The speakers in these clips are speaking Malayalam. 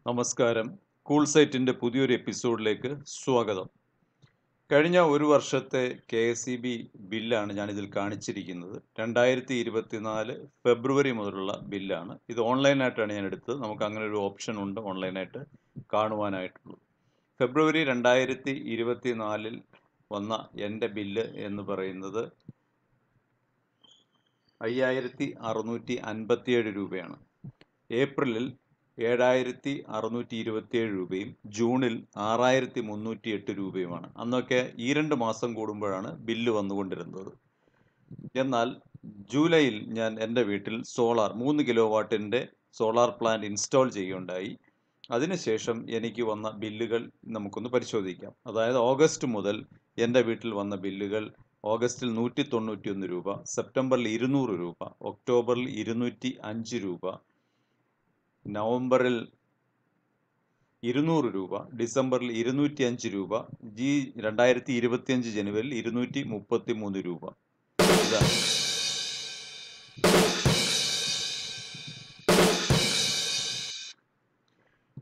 നമസ്കാരം. കൂൾ സൈറ്റിൻ്റെ പുതിയൊരു എപ്പിസോഡിലേക്ക് സ്വാഗതം. കഴിഞ്ഞ ഒരു വർഷത്തെ KSEB ബില്ലാണ് ഞാനിതിൽ കാണിച്ചിരിക്കുന്നത്. 2024 ഫെബ്രുവരി മുതലുള്ള ബില്ലാണ്. ഇത് ഓൺലൈനായിട്ടാണ് ഞാൻ എടുത്തത്. നമുക്ക് അങ്ങനെ ഒരു ഓപ്ഷൻ ഉണ്ട് ഓൺലൈനായിട്ട് കാണുവാനായിട്ടുള്ളത്. ഫെബ്രുവരി 2024 വന്ന എൻ്റെ ബില്ല് എന്ന് പറയുന്നത് 5657 രൂപയാണ്. ഏപ്രിലിൽ 7627 രൂപയും ജൂണിൽ 6308 രൂപയുമാണ്. അന്നൊക്കെ ഈ 2 മാസം കൂടുമ്പോഴാണ് ബില്ല് വന്നുകൊണ്ടിരുന്നത്. എന്നാൽ ജൂലൈയിൽ ഞാൻ എൻ്റെ വീട്ടിൽ 3 കിലോ വാട്ടിൻ്റെ സോളാർ പ്ലാന്റ് ഇൻസ്റ്റാൾ ചെയ്യുകയുണ്ടായി. അതിനുശേഷം എനിക്ക് വന്ന ബില്ലുകൾ നമുക്കൊന്ന് പരിശോധിക്കാം. അതായത് ഓഗസ്റ്റ് മുതൽ എൻ്റെ വീട്ടിൽ വന്ന ബില്ലുകൾ ഓഗസ്റ്റിൽ 191 രൂപ, സെപ്റ്റംബറിൽ 200 രൂപ, ഒക്ടോബറിൽ 205 രൂപ, നവംബറിൽ 200 രൂപ, ഡിസംബറിൽ 205 രൂപ, 2025 ജനുവരിയിൽ 233 രൂപ. ഇതാണ്.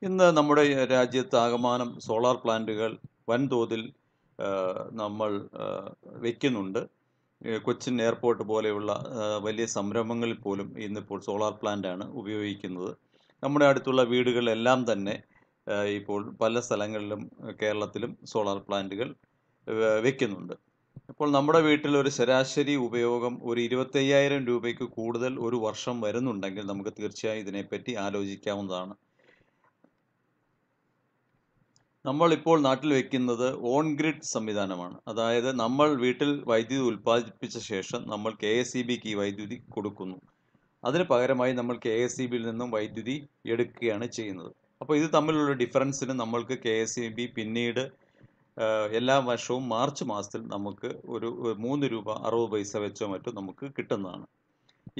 ഇന്ന് നമ്മുടെ രാജ്യത്ത് ആകമാനം സോളാർ പ്ലാന്റുകൾ വൻതോതിൽ നമ്മൾ വയ്ക്കുന്നുണ്ട്. കൊച്ചിൻ എയർപോർട്ട് പോലെയുള്ള വലിയ സംരംഭങ്ങളിൽ പോലും ഇന്നിപ്പോൾ സോളാർ പ്ലാന്റാണ് ഉപയോഗിക്കുന്നത്. നമ്മുടെ അടുത്തുള്ള വീടുകളിലെല്ലാം തന്നെ ഇപ്പോൾ പല സ്ഥലങ്ങളിലും കേരളത്തിലും സോളാർ പ്ലാന്റുകൾ വയ്ക്കുന്നുണ്ട്. അപ്പോൾ നമ്മുടെ വീട്ടിൽ ഒരു ശരാശരി ഉപയോഗം ഒരു 25,000 രൂപയ്ക്ക് കൂടുതൽ ഒരു വർഷം വരുന്നുണ്ടെങ്കിൽ നമുക്ക് തീർച്ചയായും ഇതിനെപ്പറ്റി ആലോചിക്കാവുന്നതാണ്. നമ്മളിപ്പോൾ നാട്ടിൽ വയ്ക്കുന്നത് ഓൺ ഗ്രിഡ് സംവിധാനമാണ്. അതായത് നമ്മൾ വീട്ടിൽ വൈദ്യുതി ഉൽപ്പാദിപ്പിച്ച ശേഷം നമ്മൾ KSEBക്ക് ഈ വൈദ്യുതി കൊടുക്കുന്നു. അതിന് പകരമായി നമ്മൾ KSEBിൽ നിന്നും വൈദ്യുതി എടുക്കുകയാണ് ചെയ്യുന്നത്. അപ്പോൾ ഇത് തമ്മിലുള്ള ഡിഫറൻസിന് നമ്മൾക്ക് KSEB പിന്നീട് എല്ലാ വർഷവും മാർച്ച് മാസത്തിൽ നമുക്ക് ഒരു 3 രൂപ 60 പൈസ വെച്ചോ മറ്റോ നമുക്ക് കിട്ടുന്നതാണ്.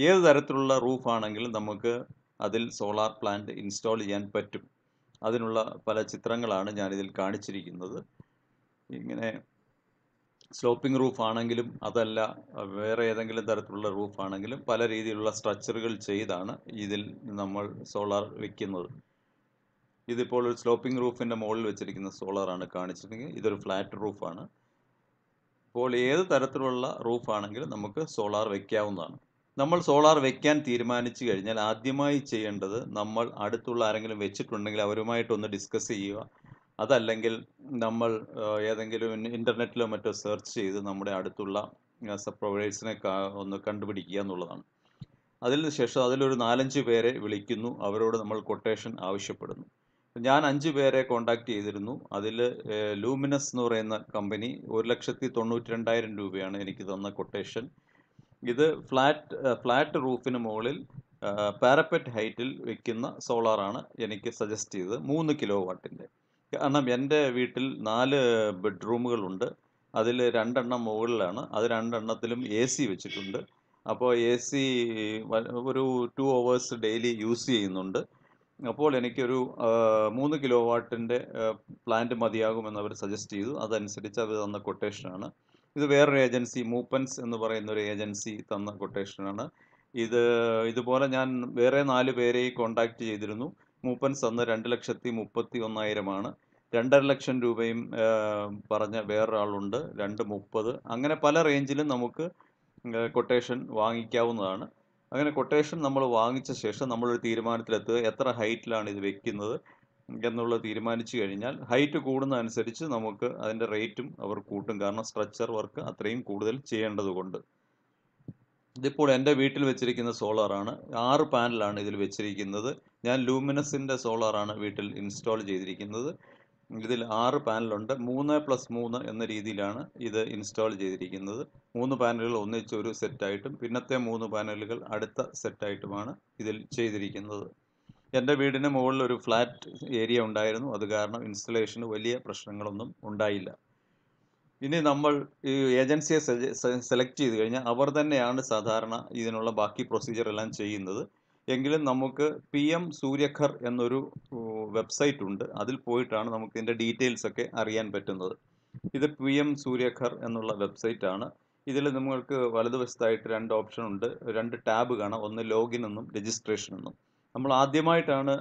ഏത് തരത്തിലുള്ള റൂഫ് ആണെങ്കിലും നമുക്ക് അതിൽ സോളാർ പ്ലാന്റ് ഇൻസ്റ്റാൾ ചെയ്യാൻ പറ്റും. അതിനുള്ള പല ചിത്രങ്ങളാണ് ഞാനിതിൽ കാണിച്ചിരിക്കുന്നത്. ഇങ്ങനെ സ്ലോപ്പിംഗ് റൂഫ് ആണെങ്കിലും അതല്ല വേറെ ഏതെങ്കിലും തരത്തിലുള്ള റൂഫ് ആണെങ്കിലും പല രീതിയിലുള്ള സ്ട്രക്ചറുകൾ ചെയ്താണ് ഇതിൽ നമ്മൾ സോളാർ വെക്കുന്നത്. ഇതിപ്പോൾ ഒരു സ്ലോപ്പിംഗ് റൂഫിൻ്റെ മുകളിൽ വെച്ചിരിക്കുന്ന സോളാറാണ് കാണിച്ചിരിക്കുന്നത്. ഇതൊരു ഫ്ലാറ്റ് റൂഫാണ്. അപ്പോൾ ഏത് തരത്തിലുള്ള റൂഫ് ആണെങ്കിലും നമുക്ക് സോളാർ വെക്കാവുന്നതാണ്. നമ്മൾ സോളാർ വെക്കാൻ തീരുമാനിച്ചു കഴിഞ്ഞാൽ ആദ്യമായി ചെയ്യേണ്ടത് നമ്മൾ അടുത്തുള്ള ആരെങ്കിലും വെച്ചിട്ടുണ്ടെങ്കിൽ അവരുമായിട്ടൊന്ന് ഡിസ്കസ് ചെയ്യുക. അതല്ലെങ്കിൽ നമ്മൾ ഏതെങ്കിലും ഇൻ്റർനെറ്റിലോ മറ്റോ സെർച്ച് ചെയ്ത് നമ്മുടെ അടുത്തുള്ള പ്രൊവൈഡേഴ്സിനെ ഒന്ന് കണ്ടുപിടിക്കുക എന്നുള്ളതാണ്. അതിനുശേഷം അതിലൊരു 4-5 പേരെ വിളിക്കുന്നു. അവരോട് നമ്മൾ കൊട്ടേഷൻ ആവശ്യപ്പെടുന്നു. ഞാൻ 5 പേരെ കോണ്ടാക്ട് ചെയ്തിരുന്നു. അതിൽ ലൂമിനസ് എന്ന് പറയുന്ന കമ്പനി 1,92,000 രൂപയാണ് എനിക്ക് തന്ന കൊട്ടേഷൻ. ഇത് ഫ്ലാറ്റ് റൂഫിന് മുകളിൽ പാരപ്പറ്റ് ഹൈറ്റിൽ വെക്കുന്ന സോളാറാണ് എനിക്ക് സജസ്റ്റ് ചെയ്തത് 3 കിലോ വാട്ടിൻ്റെ. കാരണം എൻ്റെ വീട്ടിൽ 4 ബെഡ്റൂമുകളുണ്ട്. അതിൽ 2 എണ്ണം മുകളിലാണ്. അത് 2 എണ്ണത്തിലും AC വെച്ചിട്ടുണ്ട്. അപ്പോൾ AC ഒരു 2 hours ഡെയിലി യൂസ് ചെയ്യുന്നുണ്ട്. അപ്പോൾ എനിക്കൊരു 3 കിലോ വാട്ടിൻ്റെ പ്ലാന്റ് മതിയാകുമെന്ന് അവർ സജസ്റ്റ് ചെയ്തു. അതനുസരിച്ച് അവർ തന്ന കൊട്ടേഷനാണ്. ഇത് വേറൊരു ഏജൻസി മൂപ്പൻസ് എന്ന് പറയുന്ന ഒരു ഏജൻസി തന്ന കൊട്ടേഷനാണ്. ഇതുപോലെ ഞാൻ വേറെ 4 പേരെയും കോണ്ടാക്ട് ചെയ്തിരുന്നു. മൂപ്പൻസ് തന്ന 2,31,000 2.5 ലക്ഷം രൂപയും പറഞ്ഞ വേറൊരാളുണ്ട് 2.30. അങ്ങനെ പല റേഞ്ചിലും നമുക്ക് കൊട്ടേഷൻ വാങ്ങിക്കാവുന്നതാണ്. അങ്ങനെ കൊട്ടേഷൻ നമ്മൾ വാങ്ങിച്ച ശേഷം നമ്മളൊരു തീരുമാനത്തിലെത്തുക എത്ര ഹൈറ്റിലാണ് ഇത് വെക്കുന്നത് എന്നുള്ളത് തീരുമാനിച്ചു കഴിഞ്ഞാൽ ഹൈറ്റ് കൂടുന്നതനുസരിച്ച് നമുക്ക് അതിൻ്റെ റേറ്റും അവർ കൂട്ടും. കാരണം സ്ട്രക്ചർ വർക്ക് അത്രയും കൂടുതൽ ചെയ്യേണ്ടതുകൊണ്ട്. ഇതിപ്പോൾ എൻ്റെ വീട്ടിൽ വെച്ചിരിക്കുന്ന സോളാറാണ്. 6 പാനലാണ് ഇതിൽ വെച്ചിരിക്കുന്നത്. ഞാൻ ലൂമിനസിൻ്റെ സോളാറാണ് വീട്ടിൽ ഇൻസ്റ്റാൾ ചെയ്തിരിക്കുന്നത്. ഇതിൽ 6 പാനലുണ്ട്. 3+3 എന്ന രീതിയിലാണ് ഇത് ഇൻസ്റ്റാൾ ചെയ്തിരിക്കുന്നത്. 3 പാനലുകൾ ഒന്നിച്ച് ഒരു സെറ്റായിട്ടും പിന്നത്തെ 3 പാനലുകൾ അടുത്ത സെറ്റായിട്ടുമാണ് ഇതിൽ ചെയ്തിരിക്കുന്നത്. എൻ്റെ വീടിന് മുകളിൽ ഒരു ഫ്ലാറ്റ് ഏരിയ ഉണ്ടായിരുന്നു. അത് കാരണം ഇൻസ്റ്റലേഷന് വലിയ പ്രശ്നങ്ങളൊന്നും ഉണ്ടായില്ല. ഇനി നമ്മൾ ഈ ഏജൻസിയെ സെലക്ട് ചെയ്ത് കഴിഞ്ഞാൽ അവർ തന്നെയാണ് സാധാരണ ഇതിനുള്ള ബാക്കി പ്രൊസീജിയർ എല്ലാം ചെയ്യുന്നത്. എങ്കിലും നമുക്ക് PM സൂര്യഘർ എന്നൊരു വെബ്സൈറ്റ് ഉണ്ട്. അതിൽ പോയിട്ടാണ് നമുക്ക് ഇതിൻ്റെ ഡീറ്റെയിൽസ് ഒക്കെ അറിയാൻ പറ്റുന്നത്. ഇത് PM സൂര്യഘർ എന്നുള്ള വെബ്സൈറ്റ് ആണ്. ഇതിൽ നിങ്ങൾക്ക് വലതുവശത്തായിട്ട് 2 ഓപ്ഷൻ ഉണ്ട്. 2 ടാബ് കാണാം. ഒന്ന് ലോഗിൻ എന്നും രജിസ്ട്രേഷൻ എന്നും. നമ്മൾ ആദ്യമായിട്ടാണ്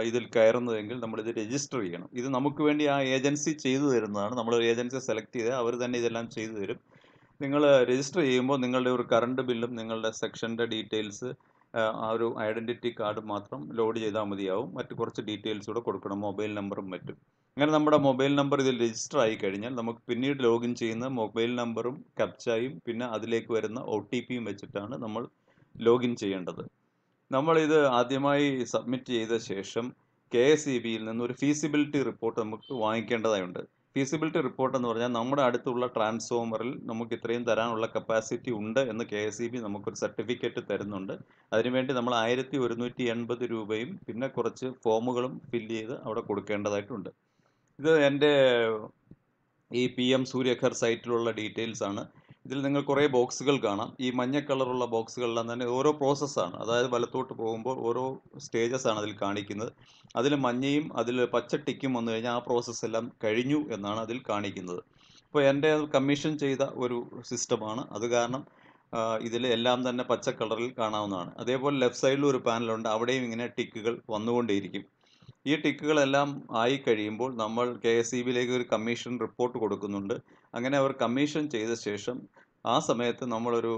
ഇതിൽ കയറുന്നതെങ്കിൽ നമ്മളിത് രജിസ്റ്റർ ചെയ്യണം. ഇത് നമുക്ക് വേണ്ടി ആ ഏജൻസി ചെയ്തു തരുന്നതാണ്. നമ്മളൊരു ഏജൻസിയെ സെലക്ട് ചെയ്താൽ അവർ തന്നെ ഇതെല്ലാം ചെയ്തു തരും. നിങ്ങൾ രജിസ്റ്റർ ചെയ്യുമ്പോൾ നിങ്ങളുടെ ഒരു കറണ്ട് ബില്ലും നിങ്ങളുടെ സെക്ഷൻ്റെ ഡീറ്റെയിൽസ്, ആ ഒരു ഐഡൻറ്റിറ്റി കാർഡ് മാത്രം ലോഡ് ചെയ്താൽ മതിയാവും. മറ്റ് കുറച്ച് ഡീറ്റെയിൽസ് കൂടെ കൊടുക്കണം, മൊബൈൽ നമ്പറും മറ്റും. അങ്ങനെ നമ്മുടെ മൊബൈൽ നമ്പർ ഇതിൽ രജിസ്റ്റർ ആയി കഴിഞ്ഞാൽ നമുക്ക് പിന്നീട് ലോഗിൻ ചെയ്യുന്ന മൊബൈൽ നമ്പറും കപ്ചായും പിന്നെ അതിലേക്ക് വരുന്ന OTPയും വെച്ചിട്ടാണ് നമ്മൾ ലോഗിൻ ചെയ്യേണ്ടത്. നമ്മളിത് ആദ്യമായി സബ്മിറ്റ് ചെയ്ത ശേഷം KSEBയിൽ നിന്ന് ഒരു ഫീസിബിലിറ്റി റിപ്പോർട്ട് നമുക്ക് വാങ്ങിക്കേണ്ടതായുണ്ട്. ഫീസിബിലിറ്റി റിപ്പോർട്ട് എന്ന് പറഞ്ഞാൽ നമ്മുടെ അടുത്തുള്ള ട്രാൻസ്ഫോമറിൽ നമുക്ക് ഇത്രയും തരാനുള്ള കപ്പാസിറ്റി ഉണ്ട് എന്ന് KSEB നമുക്കൊരു സർട്ടിഫിക്കറ്റ് തരുന്നുണ്ട്. അതിനുവേണ്ടി നമ്മൾ 1180 രൂപയും പിന്നെ കുറച്ച് ഫോമുകളും ഫില്ല് ചെയ്ത് അവിടെ കൊടുക്കേണ്ടതായിട്ടുണ്ട്. ഇത് എൻ്റെ ഈ PM സൂര്യഘർ സൈറ്റിലുള്ള ഡീറ്റെയിൽസ് ആണ്. ഇതിൽ നിങ്ങൾ കുറേ ബോക്സുകൾ കാണാം. ഈ മഞ്ഞ കളറുള്ള ബോക്സുകളെല്ലാം തന്നെ ഓരോ പ്രോസസ്സാണ്. അതായത് വലത്തോട്ട് പോകുമ്പോൾ ഓരോ സ്റ്റേജസ് ആണ് അതിൽ കാണിക്കുന്നത്. അതിൽ മഞ്ഞയും അതിൽ പച്ച ടിക്കും വന്നു കഴിഞ്ഞാൽ ആ പ്രോസസ്സ് എല്ലാം കഴിഞ്ഞു എന്നാണ് അതിൽ കാണിക്കുന്നത്. ഇപ്പോൾ എൻ്റെ കമ്മീഷൻ ചെയ്ത ഒരു സിസ്റ്റമാണ്. അത് കാരണം ഇതിൽ എല്ലാം തന്നെ പച്ച കളറിൽ കാണാവുന്നതാണ്. അതേപോലെ ലെഫ്റ്റ് സൈഡിലും ഒരു പാനലുണ്ട്. അവിടെയും ഇങ്ങനെ ടിക്കുകൾ വന്നുകൊണ്ടേയിരിക്കും. ഈ ടിക്കുകളെല്ലാം ആയി കഴിയുമ്പോൾ നമ്മൾ KSEBയിലേക്ക് ഒരു കമ്മീഷൻ റിപ്പോർട്ട് കൊടുക്കുന്നുണ്ട്. അങ്ങനെ അവർ കമ്മീഷൻ ചെയ്ത ശേഷം ആ സമയത്ത് നമ്മളൊരു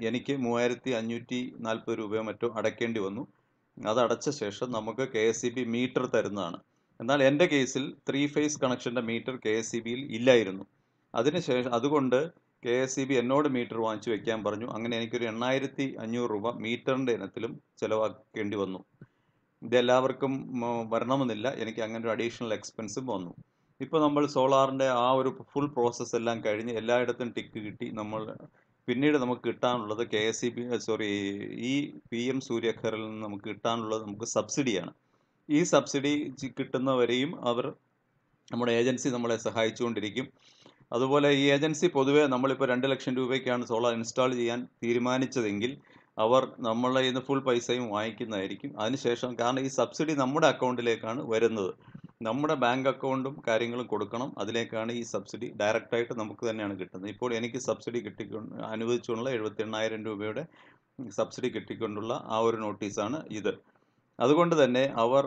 എനിക്ക് 3540 രൂപയോ മറ്റോ അടയ്ക്കേണ്ടി വന്നു. അതടച്ച ശേഷം നമുക്ക് KSEB മീറ്റർ തരുന്നതാണ്. എന്നാൽ എൻ്റെ കേസിൽ 3 ഫേസ് കണക്ഷൻ്റെ മീറ്റർ KSEBയിൽ ഇല്ലായിരുന്നു. അതുകൊണ്ട് KSEB എന്നോട് മീറ്റർ വാങ്ങിച്ചു വെക്കാൻ പറഞ്ഞു. അങ്ങനെ എനിക്കൊരു 8500 രൂപ മീറ്ററിൻ്റെ ഇനത്തിലും ചിലവാക്കേണ്ടി വന്നു. ഇതെല്ലാവർക്കും വരണമെന്നില്ല. എനിക്ക് അങ്ങനെ ഒരു അഡീഷണൽ എക്സ്പെൻസും വന്നു. ഇപ്പോൾ നമ്മൾ സോളാറിൻ്റെ ആ ഒരു ഫുൾ പ്രോസസ്സ് എല്ലാം കഴിഞ്ഞ് എല്ലായിടത്തും ടിക്ക് കിട്ടി. പിന്നീട് നമുക്ക് കിട്ടാനുള്ളത് ഈ PM സൂര്യഘറിൽ നിന്ന് നമുക്ക് കിട്ടാനുള്ളത് നമുക്ക് സബ്സിഡിയാണ്. ഈ സബ്സിഡി കിട്ടുന്നവരെയും നമ്മുടെ ഏജൻസി നമ്മളെ സഹായിച്ചുകൊണ്ടിരിക്കും. അതുപോലെ ഈ ഏജൻസി പൊതുവെ നമ്മളിപ്പോൾ 2 ലക്ഷം രൂപയ്ക്കാണ് സോളാർ ഇൻസ്റ്റാൾ ചെയ്യാൻ തീരുമാനിച്ചതെങ്കിൽ അവർ നമ്മളെ ഇന്ന് ഫുൾ പൈസയും വാങ്ങിക്കുന്നതായിരിക്കും. അതിനുശേഷം കാരണം ഈ സബ്സിഡി നമ്മുടെ അക്കൗണ്ടിലേക്കാണ് വരുന്നത്. നമ്മുടെ ബാങ്ക് അക്കൗണ്ടും കാര്യങ്ങളും കൊടുക്കണം. അതിലേക്കാണ് ഈ സബ്സിഡി ഡയറക്റ്റായിട്ട് നമുക്ക് തന്നെയാണ് കിട്ടുന്നത്. ഇപ്പോൾ എനിക്ക് സബ്സിഡി അനുവദിച്ചുള്ള 78,000 രൂപയുടെ സബ്സിഡി കിട്ടിക്കൊണ്ടുള്ള ആ ഒരു നോട്ടീസാണ് ഇത്. അതുകൊണ്ട് തന്നെ അവർ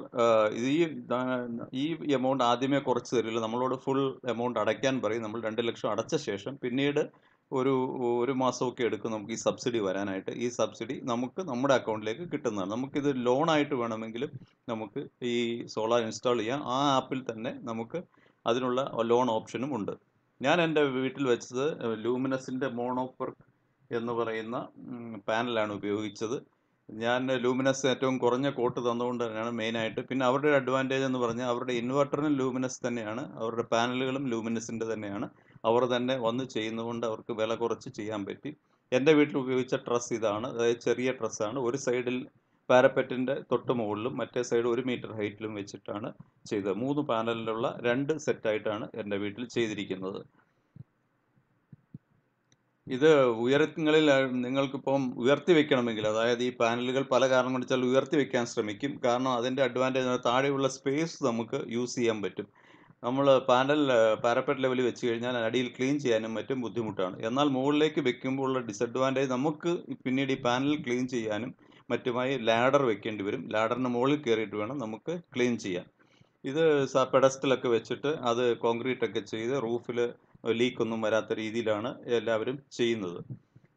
ഈ എമൗണ്ട് ആദ്യമേ കുറച്ച് തരില്ല. നമ്മളോട് ഫുൾ എമൗണ്ട് അടയ്ക്കാൻ പറയും. നമ്മൾ 2 ലക്ഷം അടച്ച ശേഷം പിന്നീട് ഒരു മാസമൊക്കെ എടുക്കും നമുക്ക് ഈ സബ്സിഡി വരാനായിട്ട്. ഈ സബ്സിഡി നമുക്ക് നമ്മുടെ അക്കൗണ്ടിലേക്ക് കിട്ടുന്നതാണ്. നമുക്കിത് ലോണായിട്ട് വേണമെങ്കിലും നമുക്ക് ഈ സോളാർ ഇൻസ്റ്റാൾ ചെയ്യാം. ആ ആപ്പിൽ തന്നെ നമുക്ക് അതിനുള്ള ലോൺ ഓപ്ഷനും ഉണ്ട്. ഞാൻ എൻ്റെ വീട്ടിൽ വെച്ചത് ലൂമിനസിൻ്റെ മോണോപെർക്ക് എന്ന് പറയുന്ന പാനലാണ് ഉപയോഗിച്ചത്. ഞാൻ ലൂമിനസ് ഏറ്റവും കുറഞ്ഞ കോട്ട് തന്നുകൊണ്ട് തന്നെയാണ് മെയിനായിട്ട്. പിന്നെ അവരുടെ ഒരു അഡ്വാൻറ്റേജ് എന്ന് പറഞ്ഞാൽ അവരുടെ ഇൻവെർട്ടറിനും ലൂമിനസ് തന്നെയാണ്, അവരുടെ പാനലുകളും ലൂമിനസിൻ്റെ തന്നെയാണ്. അവർ തന്നെ വന്ന് ചെയ്യുന്നതുകൊണ്ട് അവർക്ക് വില കുറച്ച് ചെയ്യാൻ പറ്റി. എൻ്റെ വീട്ടിൽ ഉപയോഗിച്ച ട്രസ് ഇതാണ്. അതായത് ചെറിയ ട്രസ്സാണ്. ഒരു സൈഡിൽ പാരപ്പറ്റിൻ്റെ തൊട്ട് മുകളിലും മറ്റേ സൈഡ് 1 മീറ്റർ ഹൈറ്റിലും വെച്ചിട്ടാണ് ചെയ്തത്. 3 പാനലിലുള്ള 2 സെറ്റായിട്ടാണ് എൻ്റെ വീട്ടിൽ ചെയ്തിരിക്കുന്നത്. ഇത് ഉയരങ്ങളിൽ നിങ്ങൾക്കിപ്പം ഉയർത്തി വെക്കണമെങ്കിൽ, അതായത് ഈ പാനലുകൾ പല കാരണം കൊണ്ട് വെച്ചാൽ ഉയർത്തി വെക്കാൻ ശ്രമിക്കും. കാരണം അതിൻ്റെ അഡ്വാൻറ്റേജ് താഴെയുള്ള സ്പേസ് നമുക്ക് യൂസ് ചെയ്യാൻ പറ്റും. നമ്മൾ പാരപ്പറ്റ് ലെവലിൽ വെച്ച് കഴിഞ്ഞാൽ അടിയിൽ ക്ലീൻ ചെയ്യാനും മറ്റും ബുദ്ധിമുട്ടാണ്. എന്നാൽ മുകളിലേക്ക് വെക്കുമ്പോൾ ഉള്ള ഡിസഡ്വാൻറ്റേജ് നമുക്ക് പിന്നീട് ഈ പാനൽ ക്ലീൻ ചെയ്യാനും മറ്റുമായി ലാഡർ വെക്കേണ്ടി വരും. ലാഡറിന് മുകളിൽ കയറിയിട്ട് വേണം നമുക്ക് ക്ലീൻ ചെയ്യാൻ. ഇത് പെഡസ്റ്റലൊക്കെ വെച്ചിട്ട് അത് കോൺക്രീറ്റ് ഒക്കെ ചെയ്ത് റൂഫിൽ ലീക്കൊന്നും വരാത്ത രീതിയിലാണ് എല്ലാവരും ചെയ്യുന്നത്.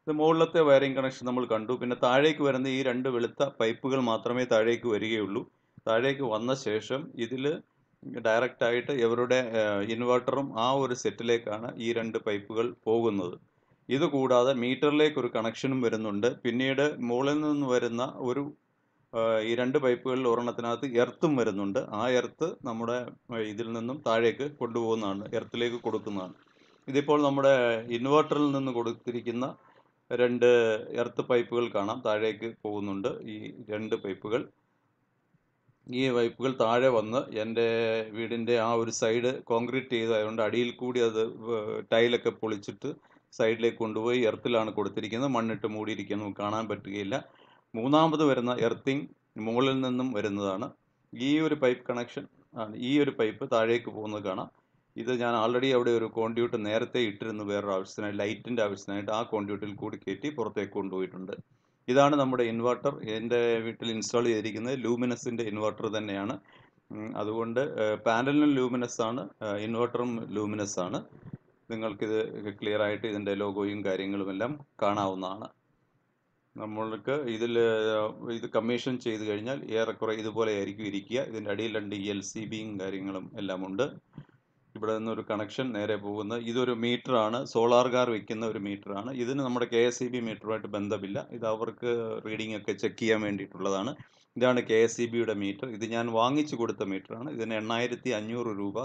ഇത് മുകളിലത്തെ വയറിംഗ് കണക്ഷൻ നമ്മൾ കണ്ടു. പിന്നെ താഴേക്ക് വരുന്ന ഈ 2 വെളുത്ത പൈപ്പുകൾ മാത്രമേ താഴേക്ക് വരികയുള്ളൂ. താഴേക്ക് വന്ന ശേഷം ഇതിൽ ഡയറക്റ്റായിട്ട് ഇവരുടെ ഇൻവെർട്ടറും ആ ഒരു സെറ്റിലേക്കാണ് ഈ 2 പൈപ്പുകൾ പോകുന്നത്. ഇത് കൂടാതെ മീറ്ററിലേക്ക് ഒരു കണക്ഷനും വരുന്നുണ്ട്. പിന്നീട് മുകളിൽ നിന്ന് വരുന്ന ഈ 2 പൈപ്പുകളിൽ ഒരെണ്ണത്തിനകത്ത് എർത്തും വരുന്നുണ്ട്. ആ എർത്ത് നമ്മുടെ ഇതിൽ നിന്നും താഴേക്ക് കൊണ്ടുപോകുന്നതാണ്, എർത്തിലേക്ക് കൊടുക്കുന്നതാണ്. ഇതിപ്പോൾ നമ്മുടെ ഇൻവെർട്ടറിൽ നിന്ന് കൊടുത്തിരിക്കുന്ന 2 എർത്ത് പൈപ്പുകൾ കാണാം, താഴേക്ക് പോകുന്നുണ്ട്. ഈ 2 പൈപ്പുകൾ താഴെ വന്ന് എൻ്റെ വീടിൻ്റെ ആ ഒരു സൈഡ് കോൺക്രീറ്റ് ചെയ്തതായതുകൊണ്ട് അടിയിൽ കൂടി അത് ടൈലൊക്കെ പൊളിച്ചിട്ട് സൈഡിലേക്ക് കൊണ്ടുപോയി എർത്തിലാണ് കൊടുത്തിരിക്കുന്നത്. മണ്ണിട്ട് മൂടിയിരിക്കുന്നത് നമുക്ക് കാണാൻ പറ്റുകയില്ല. മൂന്നാമത് വരുന്ന എർത്തിങ് മുകളിൽ നിന്നും വരുന്നതാണ്. ഈ ഒരു പൈപ്പ് കണക്ഷൻ ആണ്. ഈ ഒരു പൈപ്പ് താഴേക്ക് പോകുന്നത് കാണാം. ഇത് ഞാൻ ആൾറെഡി അവിടെ ഒരു കോൺഡ്യൂട്ട് നേരത്തെ ഇട്ടിരുന്നു വേറൊരു ആവശ്യത്തിനായി, ലൈറ്റിൻ്റെ ആവശ്യത്തിനായിട്ട്. ആ കോൺഡ്യൂട്ടിൽ കൂടി കയറ്റി പുറത്തേക്ക് കൊണ്ടുപോയിട്ടുണ്ട്. ഇതാണ് നമ്മുടെ ഇൻവെർട്ടർ. എൻ്റെ വീട്ടിൽ ഇൻസ്റ്റാൾ ചെയ്തിരിക്കുന്നത് ലൂമിനസിൻ്റെ ഇൻവെർട്ടർ തന്നെയാണ്. അതുകൊണ്ട് പാനലിനും ലൂമിനസ് ആണ്, ഇൻവെർട്ടറും ലൂമിനസ് ആണ്. നിങ്ങൾക്കിത് ക്ലിയർ ആയിട്ട് ഇതിൻ്റെ ലോഗോയും കാര്യങ്ങളുമെല്ലാം കാണാവുന്നതാണ്. നമ്മൾക്ക് ഇത് കമ്മീഷൻ ചെയ്ത് കഴിഞ്ഞാൽ ഏറെക്കുറെ ഇതുപോലെ ആയിരിക്കും ഇരിക്കുക. ഇതിൻ്റെ അടിയിൽ 2 LCBയും കാര്യങ്ങളും എല്ലാം ഉണ്ട്. ഇവിടെ നിന്നൊരു കണക്ഷൻ നേരെ പോകുന്ന ഇതൊരു മീറ്ററാണ്, സോളാർ കാർ വെക്കുന്ന ഒരു മീറ്ററാണ്. ഇതിന് നമ്മുടെ KSEB മീറ്ററുമായിട്ട് ബന്ധമില്ല. ഇത് അവർക്ക് റീഡിംഗ് ഒക്കെ ചെക്ക് ചെയ്യാൻ വേണ്ടിയിട്ടുള്ളതാണ്. ഇതാണ് KSEBയുടെ മീറ്റർ. ഇത് ഞാൻ വാങ്ങിച്ചു കൊടുത്ത മീറ്ററാണ്. ഇതിന് 8500 രൂപ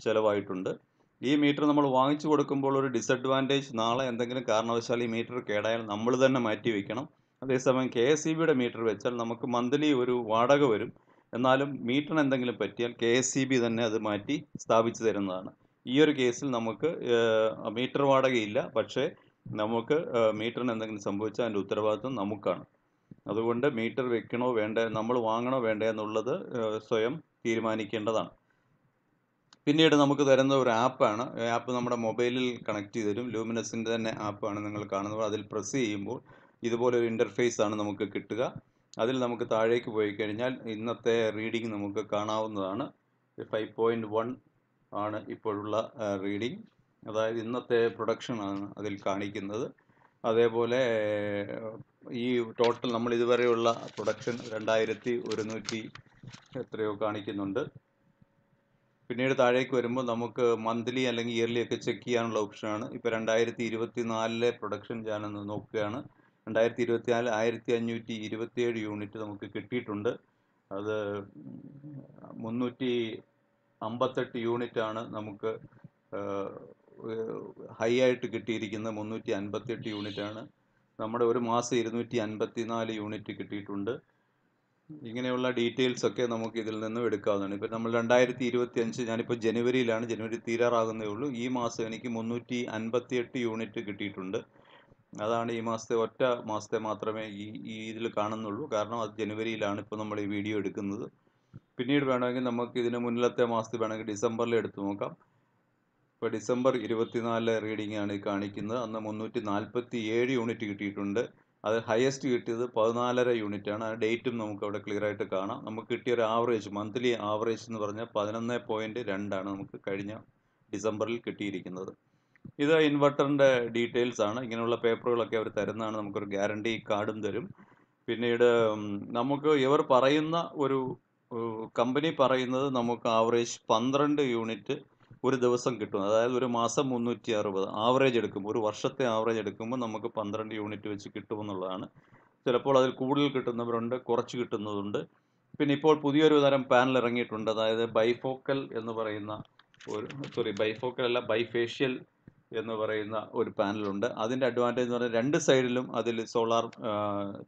ചിലവായിട്ടുണ്ട്. ഈ മീറ്റർ നമ്മൾ വാങ്ങിച്ചു കൊടുക്കുമ്പോൾ ഒരു ഡിസഡ്വാൻറ്റേജ്, നാളെ എന്തെങ്കിലും കാരണവശാൽ ഈ മീറ്റർ കേടായാൽ നമ്മൾ തന്നെ മാറ്റി വയ്ക്കണം. അതേസമയം KSEBയുടെ മീറ്റർ വെച്ചാൽ നമുക്ക് മന്ത്ലി ഒരു വാടക വരും. എന്നാലും മീറ്ററിന് എന്തെങ്കിലും പറ്റിയാൽ KSEB തന്നെ അത് മാറ്റി സ്ഥാപിച്ചു തരുന്നതാണ്. ഈ ഒരു കേസിൽ നമുക്ക് മീറ്റർ വാടകയില്ല, പക്ഷേ നമുക്ക് മീറ്ററിന് എന്തെങ്കിലും സംഭവിച്ചാൽ അതിൻ്റെ ഉത്തരവാദിത്വം നമുക്കാണ്. അതുകൊണ്ട് മീറ്റർ വെക്കണോ വേണ്ടേ, നമ്മൾ വാങ്ങണോ വേണ്ടേ എന്നുള്ളത് സ്വയം തീരുമാനിക്കേണ്ടതാണ്. പിന്നീട് നമുക്ക് തരുന്ന ഒരു ആപ്പാണ്. ആപ്പ് നമ്മുടെ മൊബൈലിൽ കണക്ട് ചെയ്ത് തരും. ലൂമിനസിൻ്റെ തന്നെ ആപ്പാണ് നിങ്ങൾ കാണുന്നത്. അതിൽ പ്രസ് ചെയ്യുമ്പോൾ ഇതുപോലെ ഒരു ഇൻ്റർഫേസ് ആണ് നമുക്ക് കിട്ടുക. അതിൽ നമുക്ക് താഴേക്ക് പോയി കഴിഞ്ഞാൽ ഇന്നത്തെ റീഡിംഗ് നമുക്ക് കാണാവുന്നതാണ്. 5.1 ആണ് ഇപ്പോഴുള്ള റീഡിംഗ്. അതായത് ഇന്നത്തെ പ്രൊഡക്ഷൻ ആണ് അതിൽ കാണിക്കുന്നത്. അതേപോലെ ഈ ടോട്ടൽ നമ്മൾ ഇതുവരെയുള്ള പ്രൊഡക്ഷൻ 2100 എത്രയോ കാണിക്കുന്നുണ്ട്. പിന്നീട് താഴേക്ക് വരുമ്പോൾ നമുക്ക് മന്ത്ലി അല്ലെങ്കിൽ ഇയർലി ഒക്കെ ചെക്ക് ചെയ്യാനുള്ള ഓപ്ഷനാണ്. ഇപ്പോൾ 2024 പ്രൊഡക്ഷൻ ഞാനൊന്ന് നോക്കുകയാണ്. 2024 1527 യൂണിറ്റ് നമുക്ക് കിട്ടിയിട്ടുണ്ട്. അത് 358 യൂണിറ്റാണ് നമുക്ക് ഹൈ ആയിട്ട് കിട്ടിയിരിക്കുന്നത്. 358 യൂണിറ്റാണ്. നമ്മുടെ ഒരു മാസം 254 യൂണിറ്റ് കിട്ടിയിട്ടുണ്ട്. ഇങ്ങനെയുള്ള ഡീറ്റെയിൽസ് ഒക്കെ നമുക്ക് ഇതിൽ നിന്നും എടുക്കാവുന്നതാണ്. ഇപ്പോൾ നമ്മൾ 2025, ഞാനിപ്പോൾ ജനുവരിയിലാണ്, ജനുവരി തീരാറാകുന്നേ ഉള്ളൂ. ഈ മാസം എനിക്ക് 358 യൂണിറ്റ് കിട്ടിയിട്ടുണ്ട്. അതാണ് ഈ മാസത്തെ ഒറ്റ മാസത്തെ മാത്രമേ ഈ ഇതിൽ കാണുന്നുള്ളൂ. കാരണം അത് ജനുവരിയിലാണ് ഇപ്പോൾ നമ്മൾ ഈ വീഡിയോ എടുക്കുന്നത്. പിന്നീട് വേണമെങ്കിൽ നമുക്ക് ഇതിന് മുന്നിലത്തെ മാസത്തിൽ വേണമെങ്കിൽ ഡിസംബറിൽ എടുത്തു നോക്കാം. ഇപ്പോൾ ഡിസംബർ 24 റീഡിംഗ് ആണ് ഈ കാണിക്കുന്നത്. അന്ന് 347 യൂണിറ്റ് കിട്ടിയിട്ടുണ്ട്. അത് ഹയസ്റ്റ് കിട്ടിയത് 14.5 യൂണിറ്റാണ്. ആ ഡേറ്റും നമുക്ക് അവിടെ ക്ലിയർ ആയിട്ട് കാണാം. നമുക്ക് കിട്ടിയ ഒരു ആവറേജ്, മന്ത്ലി ആവറേജ് എന്ന് പറഞ്ഞാൽ 11.2 ആണ് നമുക്ക് കഴിഞ്ഞ ഡിസംബറിൽ കിട്ടിയിരിക്കുന്നത്. ഇത് ഇൻവെർട്ടറിൻ്റെ ഡീറ്റെയിൽസ് ആണ്. ഇങ്ങനെയുള്ള പേപ്പറുകളൊക്കെ അവർ തരുന്നതാണ്. നമുക്കൊരു ഗ്യാരണ്ടി കാർഡും തരും. പിന്നീട് നമുക്ക് ഇവർ പറയുന്ന ഒരു കമ്പനി പറയുന്നത് നമുക്ക് ആവറേജ് 12 യൂണിറ്റ് ഒരു ദിവസം കിട്ടും. അതായത് ഒരു മാസം 360 ആവറേജ് എടുക്കുമ്പോൾ, ഒരു വർഷത്തെ ആവറേജ് എടുക്കുമ്പോൾ നമുക്ക് 12 യൂണിറ്റ് വെച്ച് കിട്ടുമെന്നുള്ളതാണ്. ചിലപ്പോൾ അതിൽ കൂടുതൽ കിട്ടുന്നവരുണ്ട്, കുറച്ച് കിട്ടുന്നതുണ്ട്. പിന്നെ ഇപ്പോൾ പുതിയൊരു തരം പാനൽ ഇറങ്ങിയിട്ടുണ്ട്. അതായത് ബൈഫോക്കൽ എന്ന് പറയുന്ന ബൈഫോക്കൽ അല്ല, ബൈഫേഷ്യൽ എന്ന് പറയുന്ന ഒരു പാനലുണ്ട്. അതിൻ്റെ അഡ്വാൻറ്റേജ് എന്ന് പറഞ്ഞാൽ 2 സൈഡിലും അതിൽ സോളാർ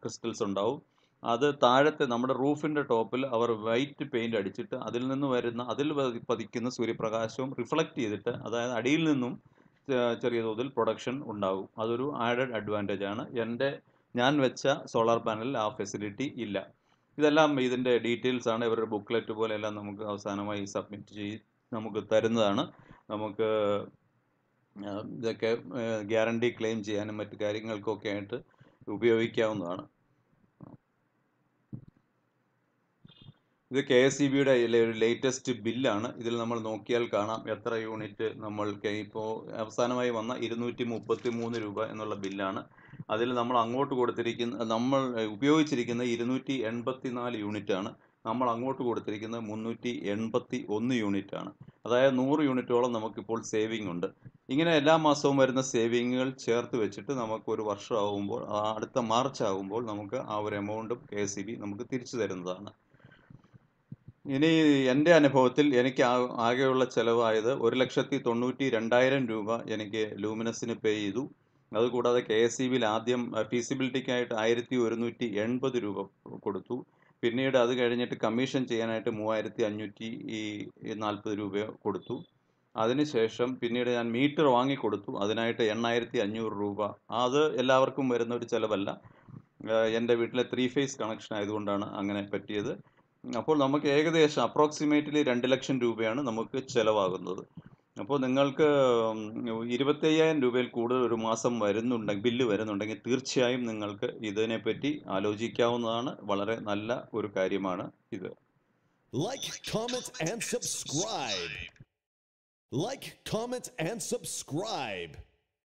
ക്രിസ്റ്റൽസ് ഉണ്ടാവും. അത് താഴത്തെ നമ്മുടെ റൂഫിൻ്റെ ടോപ്പിൽ അവർ വൈറ്റ് പെയിൻ്റ് അടിച്ചിട്ട് അതിൽ പതിക്കുന്ന സൂര്യപ്രകാശവും റിഫ്ലക്റ്റ് ചെയ്തിട്ട്, അതായത് അടിയിൽ നിന്നും ചെറിയ തോതിൽ പ്രൊഡക്ഷൻ ഉണ്ടാകും. അതൊരു ആഡഡ് അഡ്വാൻറ്റേജ് ആണ്. ഞാൻ വെച്ച സോളാർ പാനലിൽ ആ ഫെസിലിറ്റി ഇല്ല. ഇതെല്ലാം ഇതിൻ്റെ ഡീറ്റെയിൽസ് ആണ്. ഇവരുടെ ബുക്ക്ലെറ്റ് പോലെയെല്ലാം നമുക്ക് അവസാനമായി സബ്മിറ്റ് ചെയ്ത് നമുക്ക് തരുന്നതാണ്. നമുക്ക് ഇതൊക്കെ ഗ്യാരണ്ടി ക്ലെയിം ചെയ്യാനും മറ്റു കാര്യങ്ങൾക്കൊക്കെ ആയിട്ട് ഉപയോഗിക്കാവുന്നതാണ്. ഇത് KSEBയുടെ ഒരു ലേറ്റസ്റ്റ് ബില്ലാണ്. ഇതിൽ നമ്മൾ നോക്കിയാൽ കാണാം എത്ര യൂണിറ്റ് നമ്മൾക്ക് ഇപ്പോൾ അവസാനമായി വന്ന 233 രൂപ എന്നുള്ള ബില്ലാണ്. അതിൽ നമ്മൾ ഉപയോഗിച്ചിരിക്കുന്ന 284 യൂണിറ്റാണ്. നമ്മൾ അങ്ങോട്ട് കൊടുത്തിരിക്കുന്നത് 381 യൂണിറ്റാണ്. അതായത് 100 യൂണിറ്റോളം നമുക്കിപ്പോൾ സേവിങ് ഉണ്ട്. ഇങ്ങനെ എല്ലാ മാസവും വരുന്ന സേവിങ്ങുകൾ ചേർത്ത് വെച്ചിട്ട് നമുക്ക് ഒരു വർഷമാകുമ്പോൾ, അടുത്ത മാർച്ച് ആകുമ്പോൾ നമുക്ക് ആ ഒരു എമൗണ്ടും KSEB നമുക്ക് തിരിച്ചു തരുന്നതാണ്. ഇനി എൻ്റെ അനുഭവത്തിൽ എനിക്ക് ആകെയുള്ള ചിലവായത് 1,92,200 രൂപ എനിക്ക് ലൂമിനസിന് പേ ചെയ്തു. അതുകൂടാതെ KSEBയിൽ ആദ്യം ഫീസിബിലിറ്റിക്കായിട്ട് 1,180 രൂപ കൊടുത്തു. പിന്നീട് അത് കഴിഞ്ഞിട്ട് കമ്മീഷൻ ചെയ്യാനായിട്ട് 3,540 രൂപ കൊടുത്തു. അതിനുശേഷം പിന്നീട് ഞാൻ മീറ്റർ വാങ്ങിക്കൊടുത്തു. അതിനായിട്ട് 8,500 രൂപ. അത് എല്ലാവർക്കും വരുന്ന ഒരു ചിലവല്ല. എൻ്റെ വീട്ടിലെ 3 ഫേസ് കണക്ഷൻ ആയതുകൊണ്ടാണ് അങ്ങനെ പറ്റിയത്. അപ്പോൾ നമുക്ക് ഏകദേശം അപ്രോക്സിമേറ്റ്ലി 2 ലക്ഷം രൂപയാണ് നമുക്ക് ചിലവാകുന്നത്. അപ്പോൾ നിങ്ങൾക്ക് 25,000 രൂപയിൽ കൂടുതൽ ഒരു മാസം ബില്ല് വരുന്നുണ്ടെങ്കിൽ തീർച്ചയായും നിങ്ങൾക്ക് ഇതിനെപ്പറ്റി ആലോചിക്കാവുന്നതാണ്. വളരെ നല്ല ഒരു കാര്യമാണ് ഇത്. Like, comment, and subscribe. Like, comment, and subscribe.